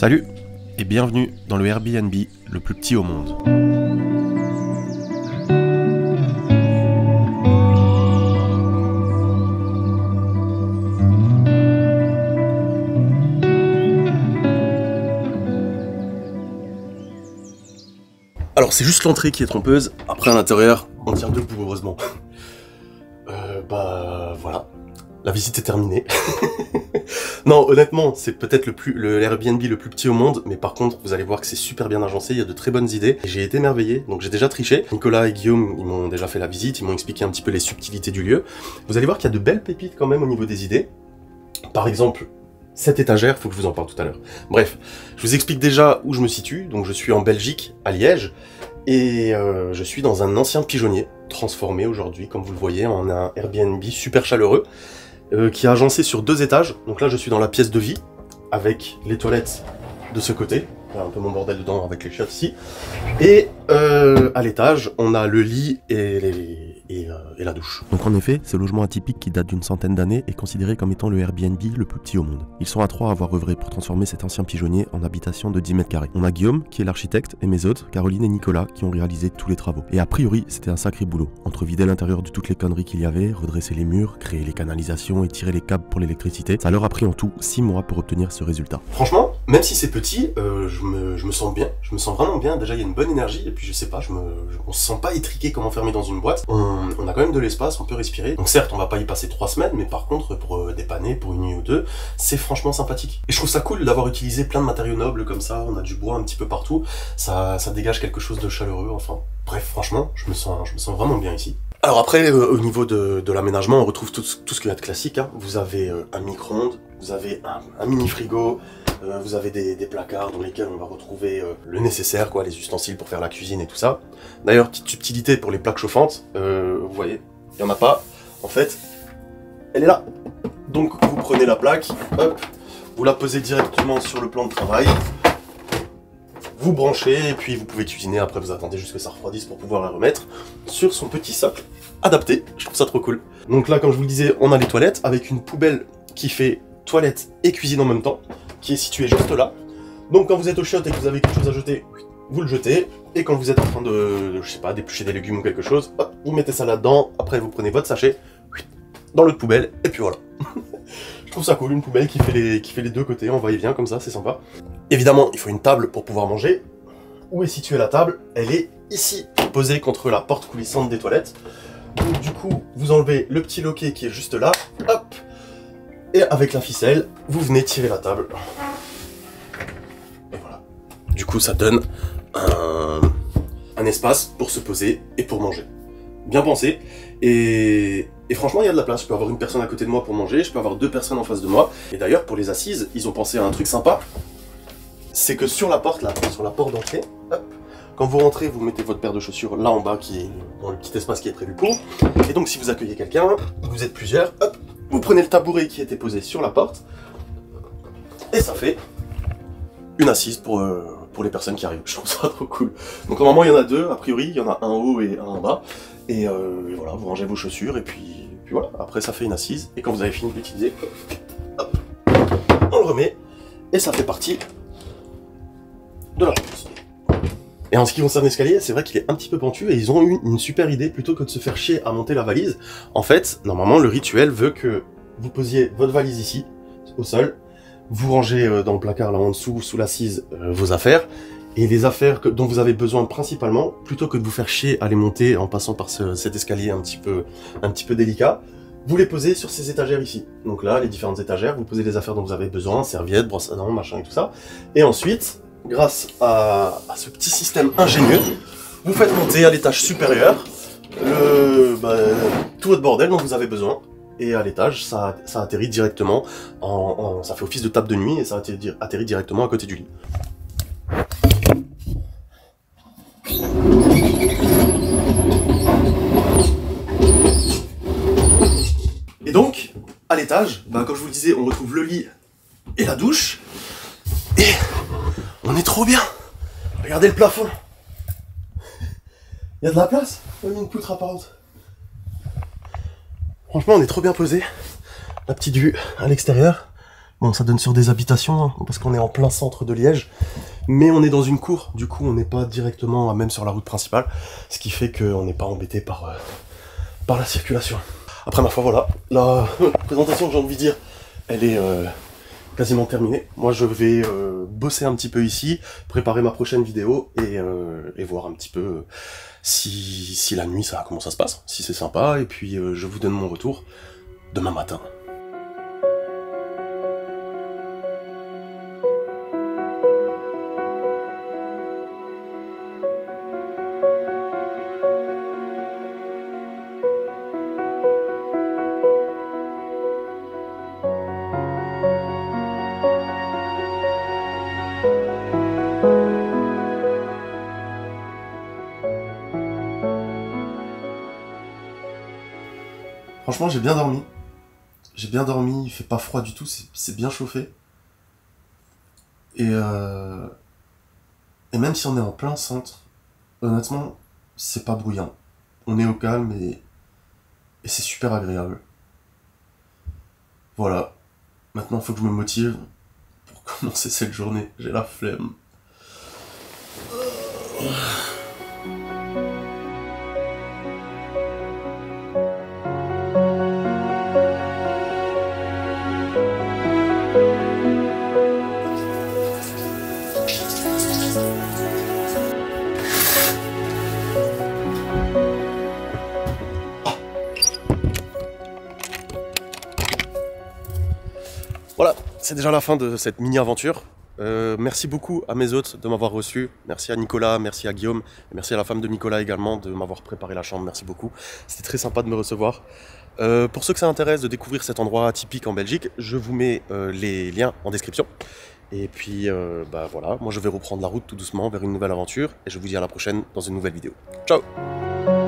Salut et bienvenue dans le Airbnb le plus petit au monde. Alors c'est juste l'entrée qui est trompeuse, après à l'intérieur, on tient debout heureusement. Voilà, la visite est terminée. Non, honnêtement, c'est peut-être le Airbnb le plus petit au monde, mais par contre, vous allez voir que c'est super bien agencé, il y a de très bonnes idées. J'ai été émerveillé, donc j'ai déjà triché. Nicolas et Guillaume, ils m'ont déjà fait la visite, ils m'ont expliqué un petit peu les subtilités du lieu. Vous allez voir qu'il y a de belles pépites quand même au niveau des idées. Par exemple, cette étagère, faut que je vous en parle tout à l'heure. Bref, je vous explique déjà où je me situe. Donc je suis en Belgique, à Liège, et je suis dans un ancien pigeonnier, transformé aujourd'hui, comme vous le voyez, en un Airbnb super chaleureux, qui est agencé sur 2 étages. Donc là, je suis dans la pièce de vie, avec les toilettes de ce côté. Il y a un peu mon bordel dedans avec les chiottes ici. Et à l'étage, on a le lit et la douche. Donc en effet, ce logement atypique qui date d'une centaine d'années est considéré comme étant le Airbnb le plus petit au monde. Ils sont à 3 à avoir œuvré pour transformer cet ancien pigeonnier en habitation de 10 mètres carrés. On a Guillaume, qui est l'architecte, et mes autres, Caroline et Nicolas, qui ont réalisé tous les travaux. Et a priori, c'était un sacré boulot. Entre vider l'intérieur de toutes les conneries qu'il y avait, redresser les murs, créer les canalisations et tirer les câbles pour l'électricité, ça leur a pris en tout 6 mois pour obtenir ce résultat. Franchement, même si c'est petit, je me sens bien, je me sens vraiment bien. Déjà il y a une bonne énergie, et puis je sais pas, on se sent pas étriqué comme enfermé dans une boîte. On a quand même de l'espace, on peut respirer. Donc certes, on va pas y passer 3 semaines, mais par contre, pour dépanner, pour une nuit ou deux, c'est franchement sympathique. Et je trouve ça cool d'avoir utilisé plein de matériaux nobles comme ça, on a du bois un petit peu partout, ça dégage quelque chose de chaleureux, enfin. Bref, franchement, je me sens vraiment bien ici. Alors après, au niveau de l'aménagement, on retrouve tout ce qu'il y a de classique, hein. Vous avez un micro-ondes, vous avez un mini frigo, vous avez des placards dans lesquels on va retrouver le nécessaire, quoi, les ustensiles pour faire la cuisine et tout ça. D'ailleurs, petite subtilité pour les plaques chauffantes, vous voyez, il n'y en a pas. En fait, elle est là. Donc vous prenez la plaque, hop, vous la posez directement sur le plan de travail, vous branchez, et puis vous pouvez cuisiner. Après vous attendez jusqu'à ce que ça refroidisse pour pouvoir la remettre sur son petit socle adapté. Je trouve ça trop cool. Donc là, comme je vous le disais, on a les toilettes avec une poubelle qui fait toilette et cuisine en même temps, qui est située juste là. Donc quand vous êtes au chiottes et que vous avez quelque chose à jeter, vous le jetez, et quand vous êtes en train de je sais pas, d'éplucher des légumes ou quelque chose, hop, vous mettez ça là-dedans, après vous prenez votre sachet, dans l'autre poubelle, et puis voilà. Je trouve ça cool, une poubelle qui fait les deux côtés, on va et vient comme ça, c'est sympa. Évidemment, il faut une table pour pouvoir manger. Où est située la table? Elle est ici, posée contre la porte coulissante des toilettes. Donc du coup, vous enlevez le petit loquet qui est juste là, hop, et avec la ficelle, vous venez tirer la table. Et voilà. Du coup, ça donne un espace pour se poser et pour manger. Bien pensé. Et franchement, il y a de la place. Je peux avoir une personne à côté de moi pour manger, je peux avoir 2 personnes en face de moi. Et d'ailleurs, pour les assises, ils ont pensé à un truc sympa. C'est que sur la porte, là, sur la porte d'entrée, hop, quand vous rentrez, vous mettez votre paire de chaussures là en bas, qui est dans le petit espace qui est prévu pour. Et donc, si vous accueillez quelqu'un, vous êtes plusieurs, hop, vous prenez le tabouret qui était posé sur la porte, et ça fait une assise pour les personnes qui arrivent. Je trouve ça trop cool. Donc normalement il y en a 2, a priori, il y en a un en haut et un en bas. Et voilà, vous rangez vos chaussures, et puis voilà, après ça fait une assise. Et quand vous avez fini de l'utiliser, hop, on le remet, et ça fait partie de la repose. Et en ce qui concerne l'escalier, c'est vrai qu'il est un petit peu pentu, et ils ont eu une super idée. Plutôt que de se faire chier à monter la valise, en fait, normalement le rituel veut que vous posiez votre valise ici, au sol, vous rangez dans le placard là en dessous, sous l'assise, vos affaires, et les affaires dont vous avez besoin principalement, plutôt que de vous faire chier à les monter en passant par cet escalier un petit peu délicat, vous les posez sur ces étagères ici. Donc là, les différentes étagères, vous posez les affaires dont vous avez besoin, serviettes, brosses à dents, machin et tout ça, et ensuite, grâce à ce petit système ingénieux, vous faites monter à l'étage supérieur tout votre bordel dont vous avez besoin. Et à l'étage, ça atterrit directement, ça fait office de table de nuit, et ça atterrit directement à côté du lit. Et donc, à l'étage, comme je vous le disais, on retrouve le lit et la douche, et on est trop bien. Regardez le plafond. Il y a de la place, même une poutre apparente. Franchement, on est trop bien posé. La petite vue à l'extérieur. Bon, ça donne sur des habitations, hein, parce qu'on est en plein centre de Liège, mais on est dans une cour, du coup on n'est pas directement même sur la route principale, ce qui fait qu'on n'est pas embêté par la circulation. Après ma foi, voilà, la présentation que j'ai envie de dire, elle est quasiment terminée. Moi je vais bosser un petit peu ici, préparer ma prochaine vidéo et voir un petit peu si la nuit comment ça se passe, si c'est sympa, et puis je vous donne mon retour demain matin. Franchement, j'ai bien dormi. J'ai bien dormi, il fait pas froid du tout, c'est bien chauffé. Et même si on est en plein centre, honnêtement, c'est pas bruyant. On est au calme et c'est super agréable. Voilà. Maintenant, il faut que je me motive pour commencer cette journée. J'ai la flemme. Voilà, c'est déjà la fin de cette mini-aventure. Merci beaucoup à mes hôtes de m'avoir reçu. Merci à Nicolas, merci à Guillaume, et merci à la femme de Nicolas également de m'avoir préparé la chambre. Merci beaucoup. C'était très sympa de me recevoir. Pour ceux que ça intéresse de découvrir cet endroit atypique en Belgique, je vous mets les liens en description. Et puis, bah voilà, moi je vais reprendre la route tout doucement vers une nouvelle aventure. Et je vous dis à la prochaine dans une nouvelle vidéo. Ciao!